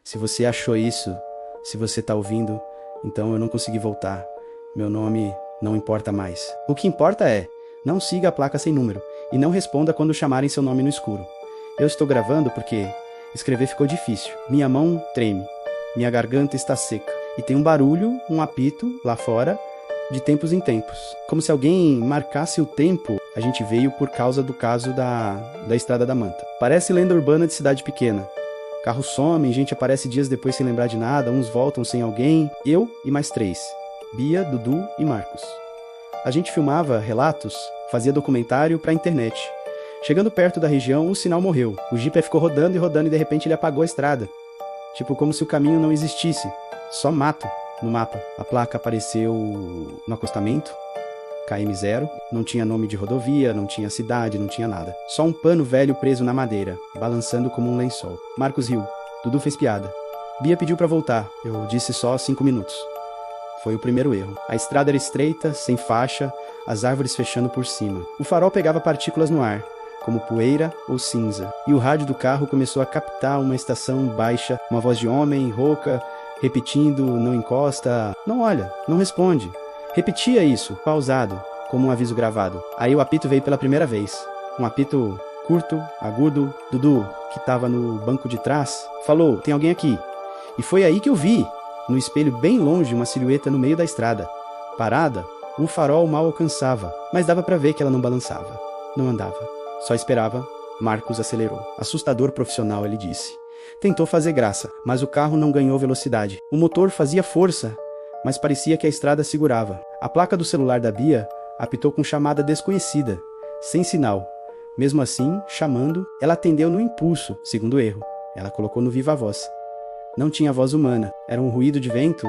Se você achou isso, se você tá ouvindo, então eu não consegui voltar. Meu nome não importa mais. O que importa é, não siga a placa sem número e não responda quando chamarem seu nome no escuro. Eu estou gravando porque escrever ficou difícil. Minha mão treme. Minha garganta está seca. E tem um barulho, um apito lá fora, de tempos em tempos. Como se alguém marcasse o tempo. A gente veio por causa do caso da Estrada da Manta. Parece lenda urbana de cidade pequena. Carros somem, gente aparece dias depois sem lembrar de nada, uns voltam sem alguém. Eu e mais 3. Bia, Dudu e Marcos. A gente filmava relatos, fazia documentário pra internet. Chegando perto da região, o sinal morreu. O Jeep ficou rodando e de repente ele apagou a estrada. Tipo como se o caminho não existisse. Só mato no mapa. A placa apareceu no acostamento, KM0. Não tinha nome de rodovia, não tinha cidade, não tinha nada. Só um pano velho preso na madeira, balançando como um lençol. Marcos riu. Dudu fez piada. Bia pediu pra voltar. Eu disse só 5 minutos. Foi o primeiro erro. A estrada era estreita, sem faixa, as árvores fechando por cima. O farol pegava partículas no ar, como poeira ou cinza. E o rádio do carro começou a captar uma estação baixa, uma voz de homem, rouca, repetindo, não encosta, não olha, não responde. Repetia isso, pausado, como um aviso gravado. Aí o apito veio pela primeira vez. Um apito curto, agudo. Dudu, que estava no banco de trás, falou, tem alguém aqui. E foi aí que eu vi, no espelho bem longe, uma silhueta no meio da estrada. Parada, o farol mal alcançava, mas dava pra ver que ela não balançava, não andava. Só esperava. Marcos acelerou. Assustador profissional, ele disse. Tentou fazer graça, mas o carro não ganhou velocidade. O motor fazia força, mas parecia que a estrada segurava. A placa do celular da Bia apitou com chamada desconhecida, sem sinal. Mesmo assim, chamando, ela atendeu no impulso, segundo erro. Ela colocou no viva voz. Não tinha voz humana, era um ruído de vento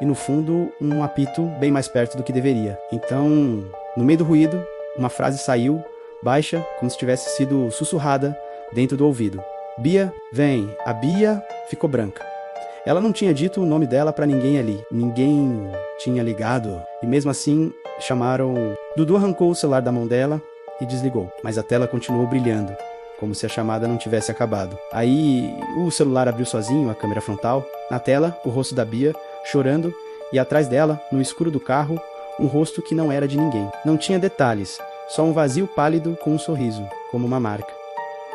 e no fundo um apito bem mais perto do que deveria. Então, no meio do ruído, uma frase saiu, baixa, como se tivesse sido sussurrada dentro do ouvido. Bia, vem. A Bia ficou branca. Ela não tinha dito o nome dela pra ninguém ali. Ninguém tinha ligado. E mesmo assim, chamaram... Dudu arrancou o celular da mão dela e desligou. Mas a tela continuou brilhando, como se a chamada não tivesse acabado. Aí, o celular abriu sozinho, a câmera frontal. Na tela, o rosto da Bia, chorando. E atrás dela, no escuro do carro, um rosto que não era de ninguém. Não tinha detalhes. Só um vazio pálido com um sorriso, como uma marca.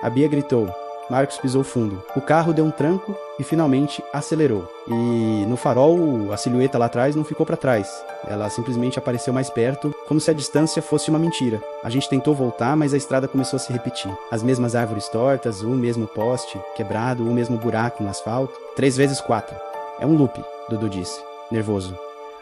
A Bia gritou. Marcos pisou fundo. O carro deu um tranco e finalmente acelerou. E no farol, a silhueta lá atrás não ficou para trás. Ela simplesmente apareceu mais perto, como se a distância fosse uma mentira. A gente tentou voltar, mas a estrada começou a se repetir. As mesmas árvores tortas, o mesmo poste quebrado, o mesmo buraco no asfalto. 3 vezes 4. É um loop, Dudu disse, nervoso.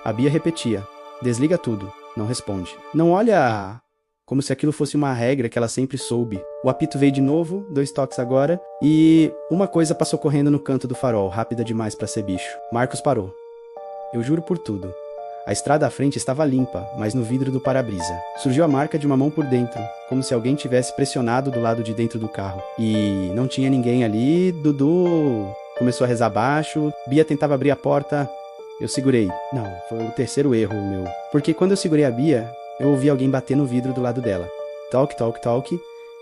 A Bia repetia. Desliga tudo. Não responde. Não olha... Como se aquilo fosse uma regra que ela sempre soube. O apito veio de novo, 2 toques agora, e uma coisa passou correndo no canto do farol, rápida demais para ser bicho. Marcos parou. Eu juro por tudo. A estrada à frente estava limpa, mas no vidro do para-brisa. Surgiu a marca de uma mão por dentro, como se alguém tivesse pressionado do lado de dentro do carro. E não tinha ninguém ali, Dudu começou a rezar baixo, Bia tentava abrir a porta, eu segurei. Não, foi o terceiro erro meu. Porque quando eu segurei a Bia, eu ouvi alguém bater no vidro do lado dela. Toque, toque, toque.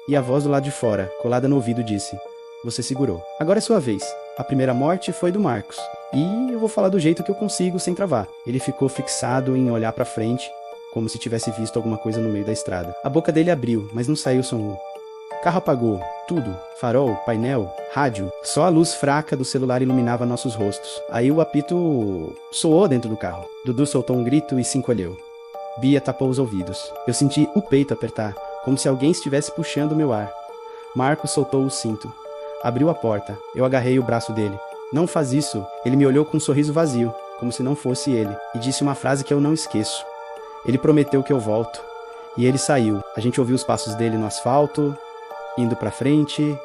E a voz do lado de fora, colada no ouvido, disse: você segurou. Agora é sua vez. A primeira morte foi do Marcos. E eu vou falar do jeito que eu consigo sem travar. Ele ficou fixado em olhar pra frente, como se tivesse visto alguma coisa no meio da estrada. A boca dele abriu, mas não saiu som. Carro apagou. Tudo. Farol, painel, rádio. Só a luz fraca do celular iluminava nossos rostos. Aí o apito soou dentro do carro. Dudu soltou um grito e se encolheu. Bia tapou os ouvidos. Eu senti o peito apertar, como se alguém estivesse puxando meu ar. Marcos soltou o cinto. Abriu a porta. Eu agarrei o braço dele. Não faz isso. Ele me olhou com um sorriso vazio, como se não fosse ele, e disse uma frase que eu não esqueço. Ele prometeu que eu volto. E ele saiu. A gente ouviu os passos dele no asfalto, indo pra frente.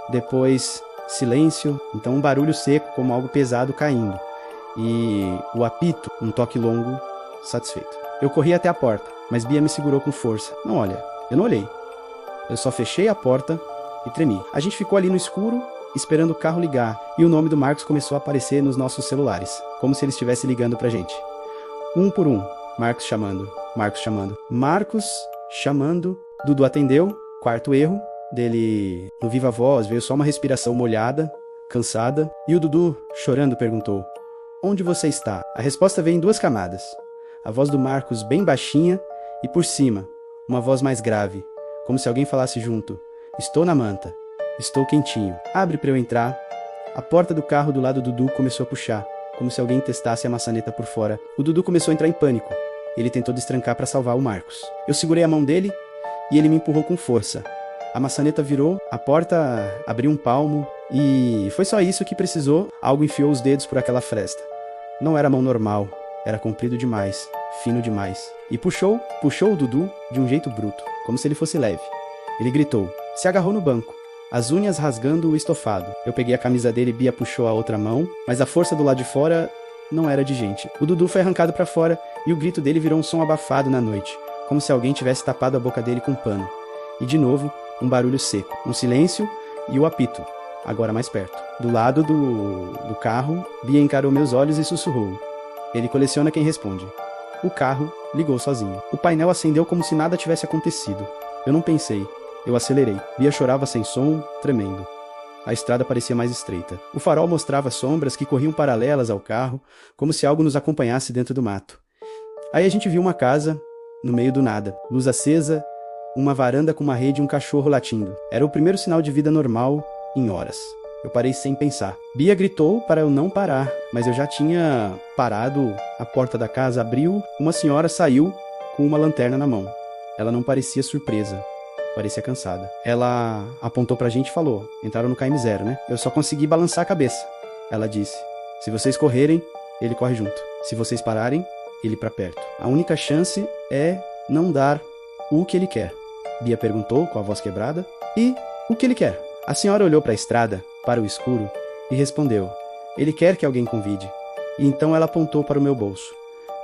Depois, silêncio. Então um barulho seco, como algo pesado caindo. E o apito, um toque longo, satisfeito. Eu corri até a porta, mas Bia me segurou com força. Não olha. Eu não olhei. Eu só fechei a porta e tremi. A gente ficou ali no escuro, esperando o carro ligar, e o nome do Marcos começou a aparecer nos nossos celulares, como se ele estivesse ligando pra gente. Um por um. Marcos chamando. Marcos chamando. Marcos chamando. Dudu atendeu. Quarto erro. Dele no viva voz, veio só uma respiração molhada, cansada, e o Dudu, chorando, perguntou: "Onde você está?" A resposta veio em 2 camadas. A voz do Marcos bem baixinha e por cima, uma voz mais grave, como se alguém falasse junto: "Estou na manta. Estou quentinho. Abre para eu entrar." A porta do carro do lado do Dudu começou a puxar, como se alguém testasse a maçaneta por fora. O Dudu começou a entrar em pânico. Ele tentou destrancar para salvar o Marcos. Eu segurei a mão dele e ele me empurrou com força. A maçaneta virou, a porta abriu um palmo e foi só isso que precisou. Algo enfiou os dedos por aquela fresta. Não era mão normal, era comprido demais, fino demais. E puxou o Dudu de um jeito bruto, como se ele fosse leve. Ele gritou, se agarrou no banco, as unhas rasgando o estofado. Eu peguei a camisa dele e Bia puxou a outra mão, mas a força do lado de fora não era de gente. O Dudu foi arrancado para fora e o grito dele virou um som abafado na noite, como se alguém tivesse tapado a boca dele com um pano. E de novo, um barulho seco, um silêncio e o apito, agora mais perto. Do lado do carro, Bia encarou meus olhos e sussurrou. Ele coleciona quem responde. O carro ligou sozinho. O painel acendeu como se nada tivesse acontecido. Eu não pensei. Eu acelerei. Bia chorava sem som, tremendo. A estrada parecia mais estreita. O farol mostrava sombras que corriam paralelas ao carro, como se algo nos acompanhasse dentro do mato. Aí a gente viu uma casa, no meio do nada. Luz acesa, uma varanda com uma rede e um cachorro latindo. Era o primeiro sinal de vida normal em horas. Eu parei sem pensar. Bia gritou para eu não parar, mas eu já tinha parado. A porta da casa abriu, uma senhora saiu com uma lanterna na mão. Ela não parecia surpresa. Parecia cansada. Ela apontou pra gente e falou, entraram no KM0, né? Eu só consegui balançar a cabeça. Ela disse, se vocês correrem, ele corre junto. Se vocês pararem, ele pra perto. A única chance é não dar o que ele quer. Bia perguntou com a voz quebrada. E o que ele quer? A senhora olhou para a estrada, para o escuro, e respondeu, ele quer que alguém convide. E então ela apontou para o meu bolso.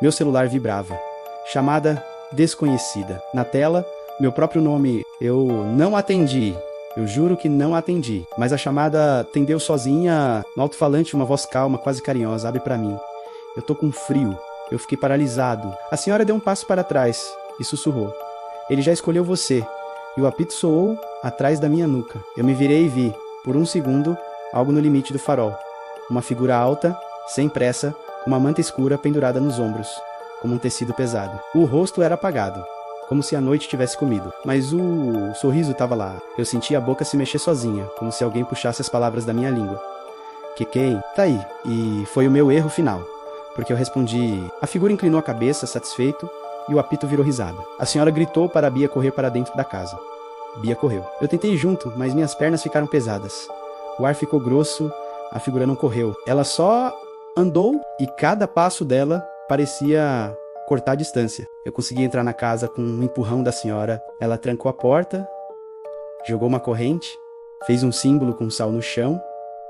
Meu celular vibrava. Chamada desconhecida. Na tela, meu próprio nome. Eu não atendi. Eu juro que não atendi. Mas a chamada atendeu sozinha, no alto-falante, uma voz calma, quase carinhosa. Abre para mim. Eu tô com frio. Eu fiquei paralisado. A senhora deu um passo para trás e sussurrou. Ele já escolheu você. E o apito soou atrás da minha nuca. Eu me virei e vi, por um segundo, algo no limite do farol. Uma figura alta, sem pressa, com uma manta escura pendurada nos ombros, como um tecido pesado. O rosto era apagado, como se a noite tivesse comido. Mas o sorriso estava lá. Eu senti a boca se mexer sozinha, como se alguém puxasse as palavras da minha língua. Quem? Tá aí. E foi o meu erro final, porque eu respondi... A figura inclinou a cabeça, satisfeito, e o apito virou risada. A senhora gritou para a Bia correr para dentro da casa. Bia correu. Eu tentei ir junto, mas minhas pernas ficaram pesadas. O ar ficou grosso, a figura não correu. Ela só andou e cada passo dela parecia cortar a distância. Eu consegui entrar na casa com um empurrão da senhora. Ela trancou a porta, jogou uma corrente, fez um símbolo com sal no chão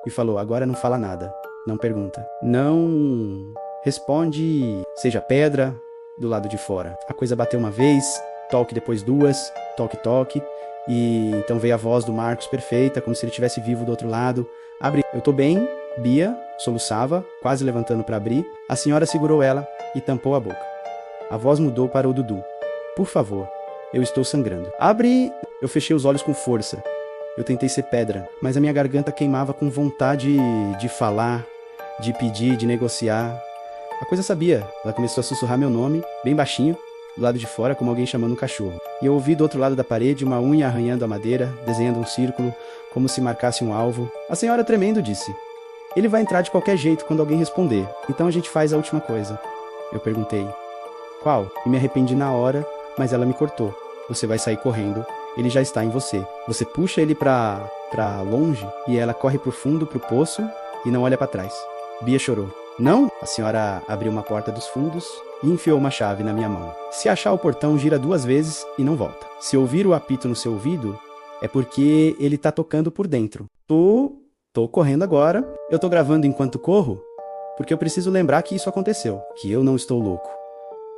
e falou, agora não fala nada, não pergunta. Não responde, seja pedra, do lado de fora. A coisa bateu uma vez, toque depois duas, toque, toque, e então veio a voz do Marcos perfeita, como se ele estivesse vivo do outro lado. Abre, eu tô bem, Bia soluçava, quase levantando para abrir. A senhora segurou ela e tampou a boca. A voz mudou para o Dudu. Por favor, eu estou sangrando. Abre, eu fechei os olhos com força. Eu tentei ser pedra, mas a minha garganta queimava com vontade de falar, de pedir, de negociar. A coisa sabia, ela começou a sussurrar meu nome, bem baixinho, do lado de fora, como alguém chamando um cachorro. E eu ouvi do outro lado da parede uma unha arranhando a madeira, desenhando um círculo, como se marcasse um alvo. A senhora tremendo disse, ele vai entrar de qualquer jeito quando alguém responder, então a gente faz a última coisa. Eu perguntei, qual? E me arrependi na hora, mas ela me cortou. Você vai sair correndo, ele já está em você. Você puxa ele pra longe e ela corre pro fundo, pro poço e não olha pra trás. Bia chorou. Não? A senhora abriu uma porta dos fundos e enfiou uma chave na minha mão. Se achar o portão, gira 2 vezes e não volta. Se ouvir o apito no seu ouvido, é porque ele tá tocando por dentro. Tô correndo agora. Eu tô gravando enquanto corro, porque eu preciso lembrar que isso aconteceu, que eu não estou louco.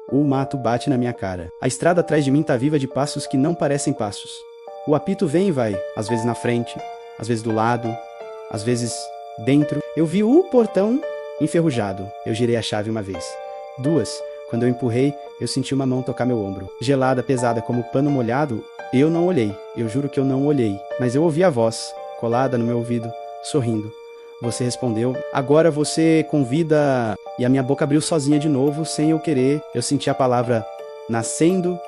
O mato bate na minha cara. A estrada atrás de mim tá viva de passos que não parecem passos. O apito vem e vai, às vezes na frente, às vezes do lado, às vezes dentro. Eu vi o portão enferrujado. Eu girei a chave uma vez. 2. Quando eu empurrei, eu senti uma mão tocar meu ombro. Gelada, pesada, como pano molhado, eu não olhei. Eu juro que eu não olhei. Mas eu ouvi a voz, colada no meu ouvido, sorrindo. Você respondeu. Agora você convida... E a minha boca abriu sozinha de novo, sem eu querer. Eu senti a palavra nascendo,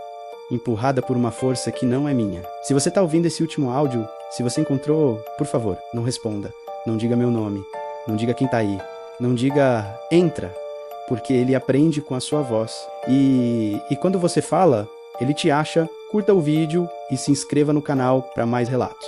empurrada por uma força que não é minha. Se você tá ouvindo esse último áudio, se você encontrou, por favor, não responda. Não diga meu nome. Não diga quem tá aí. Não diga entra, porque ele aprende com a sua voz. E quando você fala, ele te acha, curta o vídeo e se inscreva no canal para mais relatos.